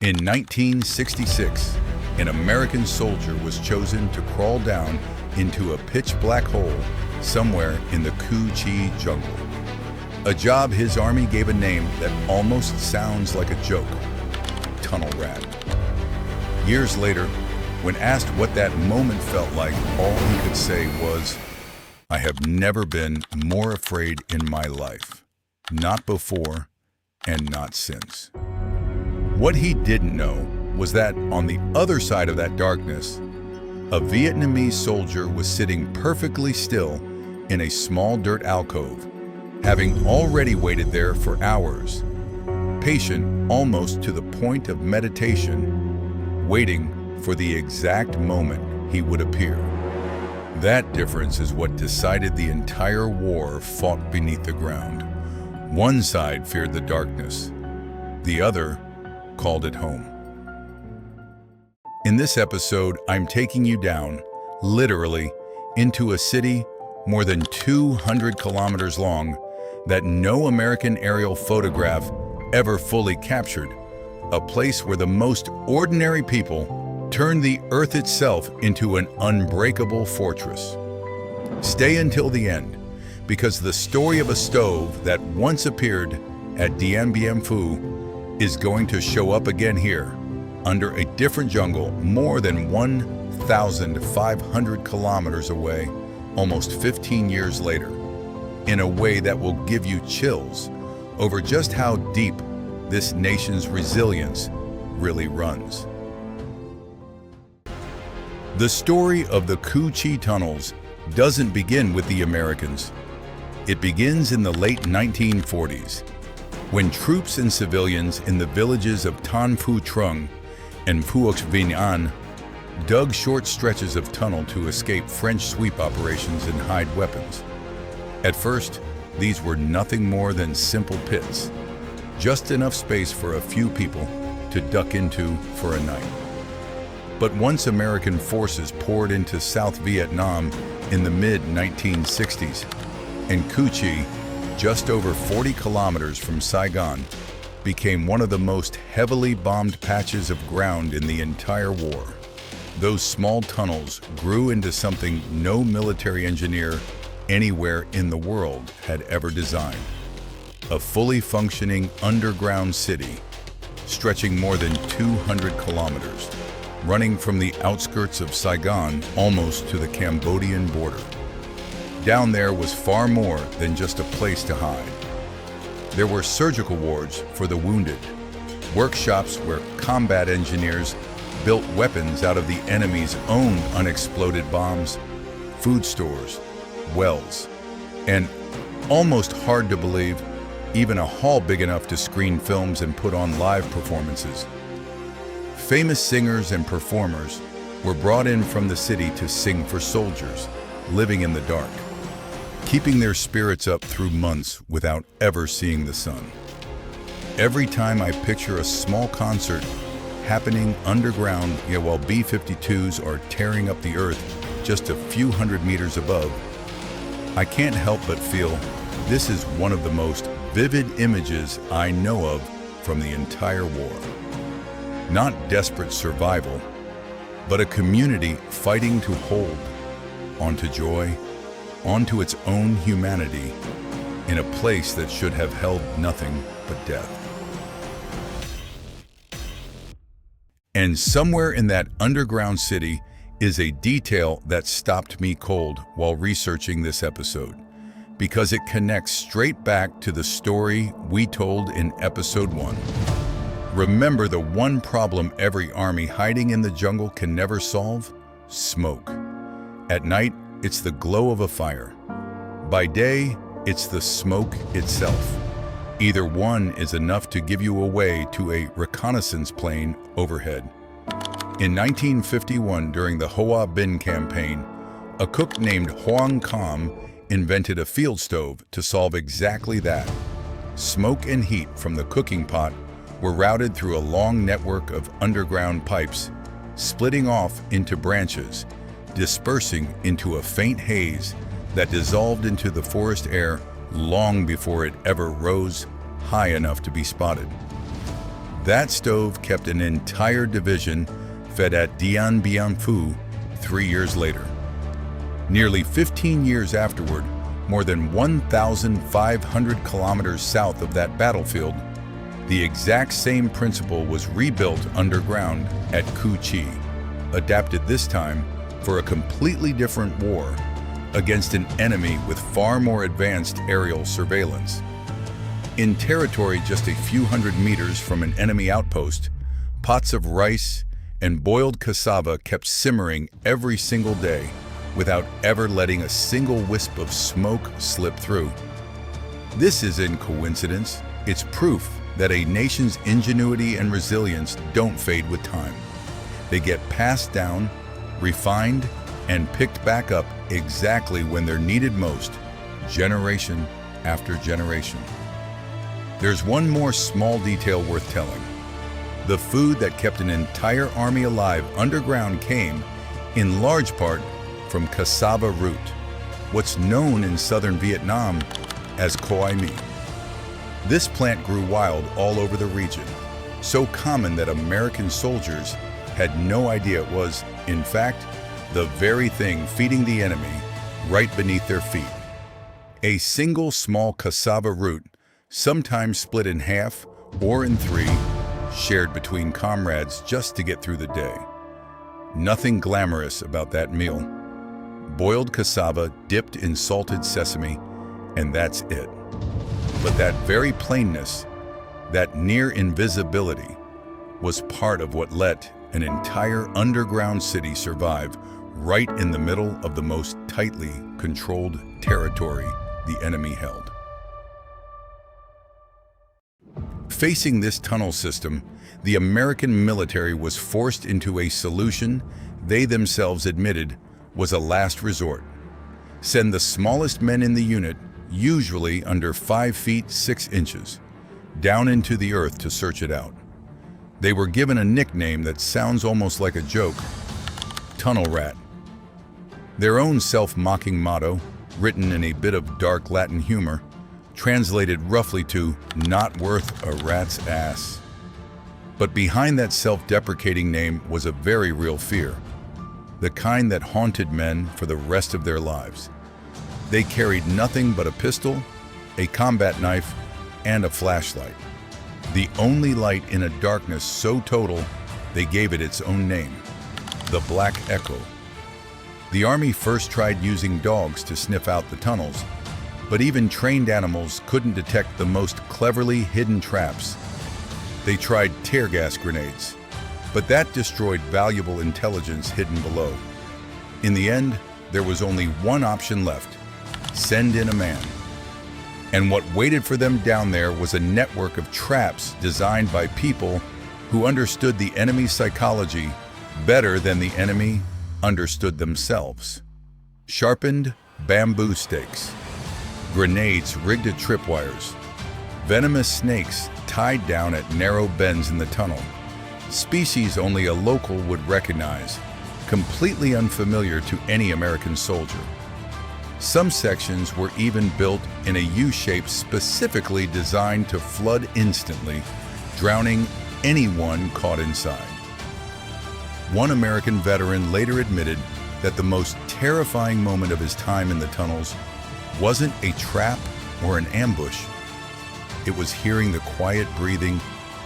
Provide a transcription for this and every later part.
In 1966, an American soldier was chosen to crawl down into a pitch-black hole somewhere in the Cu Chi jungle. A job his army gave a name that almost sounds like a joke: Tunnel Rat. Years later, when asked what that moment felt like, all he could say was, "I have never been more afraid in my life. Not before and not since." What he didn't know was that on the other side of that darkness, a Vietnamese soldier was sitting perfectly still in a small dirt alcove, having already waited there for hours, patient almost to the point of meditation, waiting for the exact moment he would appear. That difference is what decided the entire war fought beneath the ground. One side feared the darkness, the other called it home. In this episode, I'm taking you down, literally, into a city more than 200 kilometers long that no American aerial photograph ever fully captured, a place where the most ordinary people turn the earth itself into an unbreakable fortress. Stay until the end, because the story of a stove that once appeared at Dien Bien Phu is going to show up again here, under a different jungle more than 1,500 kilometers away, almost 15 years later, in a way that will give you chills over just how deep this nation's resilience really runs. The story of the Cu Chi tunnels doesn't begin with the Americans. It begins in the late 1940s, when troops and civilians in the villages of Tan Phu Trung and Phuoc Vinh An dug short stretches of tunnel to escape French sweep operations and hide weapons. At first, these were nothing more than simple pits, just enough space for a few people to duck into for a night. But once American forces poured into South Vietnam in the mid-1960s, and Cu Chi, just over 40 kilometers from Saigon, became one of the most heavily bombed patches of ground in the entire war. Those small tunnels grew into something no military engineer anywhere in the world had ever designed: a fully functioning underground city stretching more than 200 kilometers, running from the outskirts of Saigon almost to the Cambodian border. Down there was far more than just a place to hide. There were surgical wards for the wounded, workshops where combat engineers built weapons out of the enemy's own unexploded bombs, food stores, wells, and, almost hard to believe, even a hall big enough to screen films and put on live performances. Famous singers and performers were brought in from the city to sing for soldiers living in the dark, keeping their spirits up through months without ever seeing the sun. Every time I picture a small concert happening underground while B-52s are tearing up the earth just a few hundred meters above, I can't help but feel this is one of the most vivid images I know of from the entire war. Not desperate survival, but a community fighting to hold onto joy, onto its own humanity, in a place that should have held nothing but death. And somewhere in that underground city is a detail that stopped me cold while researching this episode, because it connects straight back to the story we told in episode 1. Remember the one problem every army hiding in the jungle can never solve? Smoke. At night, it's the glow of a fire. By day, it's the smoke itself. Either one is enough to give you away to a reconnaissance plane overhead. In 1951, during the Hoa Binh campaign, a cook named Hoang Cam invented a field stove to solve exactly that. Smoke and heat from the cooking pot were routed through a long network of underground pipes, splitting off into branches, dispersing into a faint haze that dissolved into the forest air long before it ever rose high enough to be spotted. That stove kept an entire division fed at Dien Bien Phu 3 years later. Nearly 15 years afterward, more than 1,500 kilometers south of that battlefield, the exact same principle was rebuilt underground at Cu Chi, adapted this time for a completely different war against an enemy with far more advanced aerial surveillance. In territory just a few hundred meters from an enemy outpost, pots of rice and boiled cassava kept simmering every single day without ever letting a single wisp of smoke slip through. This isn't coincidence, it's proof that a nation's ingenuity and resilience don't fade with time. They get passed down, refined, and picked back up exactly when they're needed most, generation after generation. There's one more small detail worth telling. The food that kept an entire army alive underground came, in large part, from cassava root, what's known in southern Vietnam as khoai mi. This plant grew wild all over the region, so common that American soldiers had no idea it was, in fact, the very thing feeding the enemy right beneath their feet. A single small cassava root, sometimes split in half or in three, shared between comrades just to get through the day. Nothing glamorous about that meal. Boiled cassava dipped in salted sesame, and that's it. But that very plainness, that near invisibility, was part of what let an entire underground city survive right in the middle of the most tightly controlled territory the enemy held. Facing this tunnel system, the American military was forced into a solution they themselves admitted was a last resort. Send the smallest men in the unit, usually under 5 feet 6 inches, down into the earth to search it out. They were given a nickname that sounds almost like a joke: Tunnel Rat. Their own self-mocking motto, written in a bit of dark Latin humor, translated roughly to "not worth a rat's ass." But behind that self-deprecating name was a very real fear, the kind that haunted men for the rest of their lives. They carried nothing but a pistol, a combat knife, and a flashlight. The only light in a darkness so total, they gave it its own name: the Black Echo. The Army first tried using dogs to sniff out the tunnels, but even trained animals couldn't detect the most cleverly hidden traps. They tried tear gas grenades, but that destroyed valuable intelligence hidden below. In the end, there was only one option left: send in a man. And what waited for them down there was a network of traps designed by people who understood the enemy's psychology better than the enemy understood themselves. Sharpened bamboo stakes, grenades rigged to tripwires, venomous snakes tied down at narrow bends in the tunnel, species only a local would recognize, completely unfamiliar to any American soldier. Some sections were even built in a U-shape specifically designed to flood instantly, drowning anyone caught inside. One American veteran later admitted that the most terrifying moment of his time in the tunnels wasn't a trap or an ambush. It was hearing the quiet breathing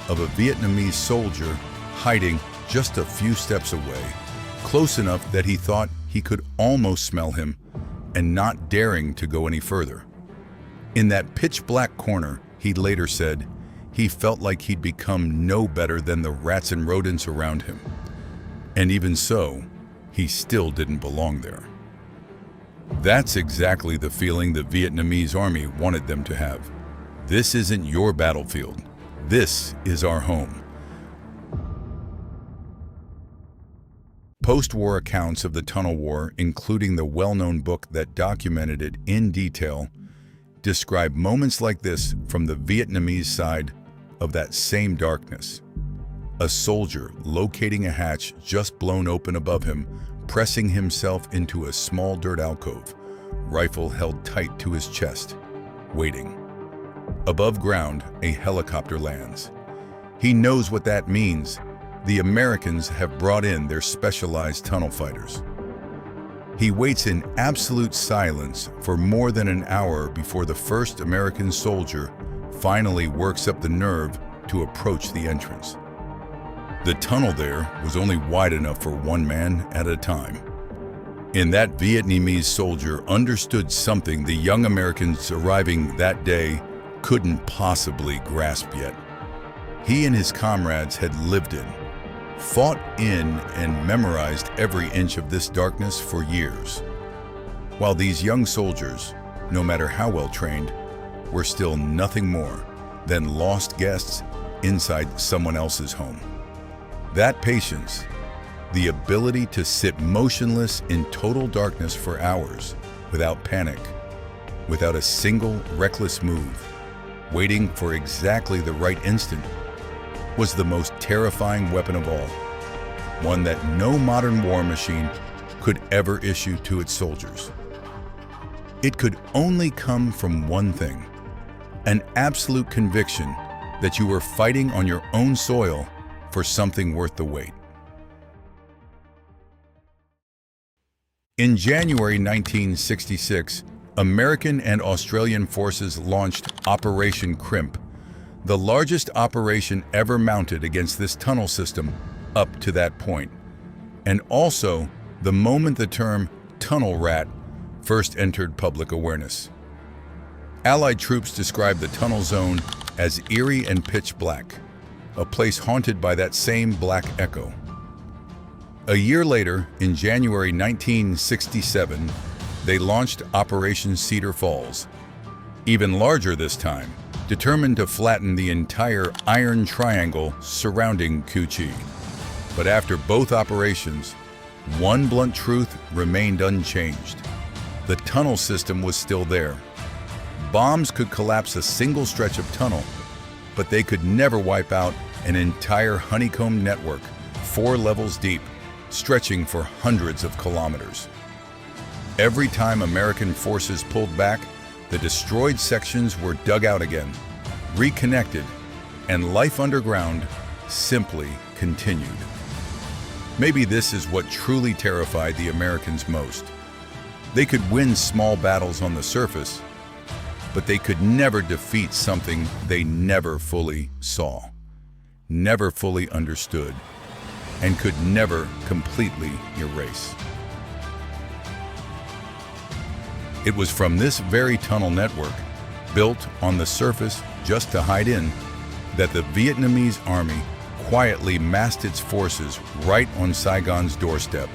of a Vietnamese soldier hiding just a few steps away, close enough that he thought he could almost smell him, and not daring to go any further. In that pitch-black corner, he later said, he felt like he'd become no better than the rats and rodents around him. And even so, he still didn't belong there. That's exactly the feeling the Vietnamese army wanted them to have. This isn't your battlefield. This is our home. Post-war accounts of the Tunnel War, including the well-known book that documented it in detail, describe moments like this from the Vietnamese side of that same darkness. A soldier locating a hatch just blown open above him, pressing himself into a small dirt alcove, rifle held tight to his chest, waiting. Above ground, a helicopter lands. He knows what that means. The Americans have brought in their specialized tunnel fighters. He waits in absolute silence for more than an hour before the first American soldier finally works up the nerve to approach the entrance. The tunnel there was only wide enough for one man at a time. And that Vietnamese soldier understood something the young Americans arriving that day couldn't possibly grasp yet. He and his comrades had lived in, fought in, and memorized every inch of this darkness for years. While these young soldiers, no matter how well trained, were still nothing more than lost guests inside someone else's home. That patience, the ability to sit motionless in total darkness for hours without panic, without a single reckless move, waiting for exactly the right instant, was the most terrifying weapon of all, one that no modern war machine could ever issue to its soldiers. It could only come from one thing: an absolute conviction that you were fighting on your own soil for something worth the wait. In January 1966, American and Australian forces launched Operation Crimp, the largest operation ever mounted against this tunnel system up to that point, and also the moment the term tunnel rat first entered public awareness. Allied troops described the tunnel zone as eerie and pitch black, a place haunted by that same black echo. A year later, in January 1967, they launched Operation Cedar Falls, even larger this time, determined to flatten the entire iron triangle surrounding Cu Chi. But after both operations, one blunt truth remained unchanged. The tunnel system was still there. Bombs could collapse a single stretch of tunnel, but they could never wipe out an entire honeycomb network, 4 levels deep, stretching for hundreds of kilometers. Every time American forces pulled back, the destroyed sections were dug out again, reconnected, and life underground simply continued. Maybe this is what truly terrified the Americans most. They could win small battles on the surface, but they could never defeat something they never fully saw, never fully understood, and could never completely erase. It was from this very tunnel network, built on the surface just to hide in, that the Vietnamese army quietly massed its forces right on Saigon's doorstep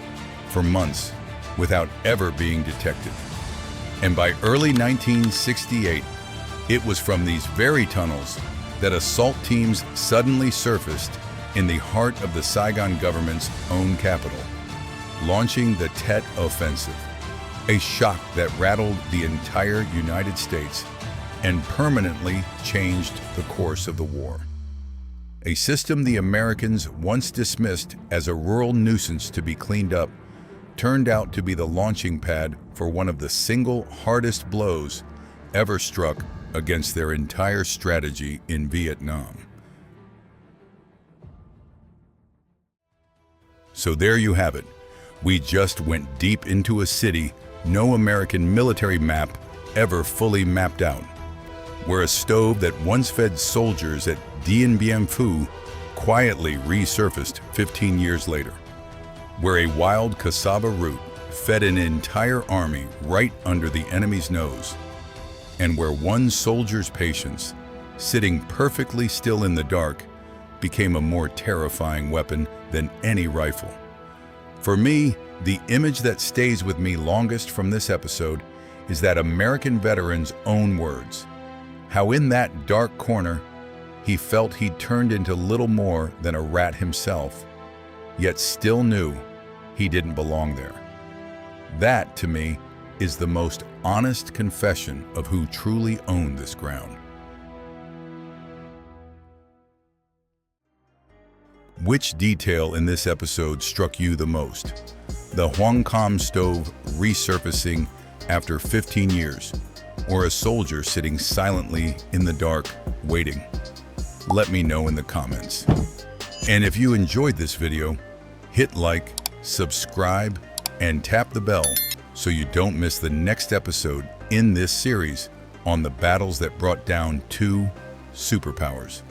for months without ever being detected. And by early 1968, it was from these very tunnels that assault teams suddenly surfaced in the heart of the Saigon government's own capital, launching the Tet Offensive, a shock that rattled the entire United States and permanently changed the course of the war. A system the Americans once dismissed as a rural nuisance to be cleaned up turned out to be the launching pad for one of the single hardest blows ever struck against their entire strategy in Vietnam. So there you have it. We just went deep into a city no American military map ever fully mapped out, where a stove that once fed soldiers at Dien Bien Phu quietly resurfaced 15 years later, where a wild cassava root fed an entire army right under the enemy's nose, and where one soldier's patience, sitting perfectly still in the dark, became a more terrifying weapon than any rifle. For me, the image that stays with me longest from this episode is that American veteran's own words, how in that dark corner, he felt he'd turned into little more than a rat himself, yet still knew he didn't belong there. That, to me, is the most honest confession of who truly owned this ground. Which detail in this episode struck you the most? The Hoang Cam stove resurfacing after 15 years, or a soldier sitting silently in the dark, waiting? let me know in the comments. And if you enjoyed this video, hit like, subscribe, and tap the bell so you don't miss the next episode in this series on the battles that brought down two superpowers.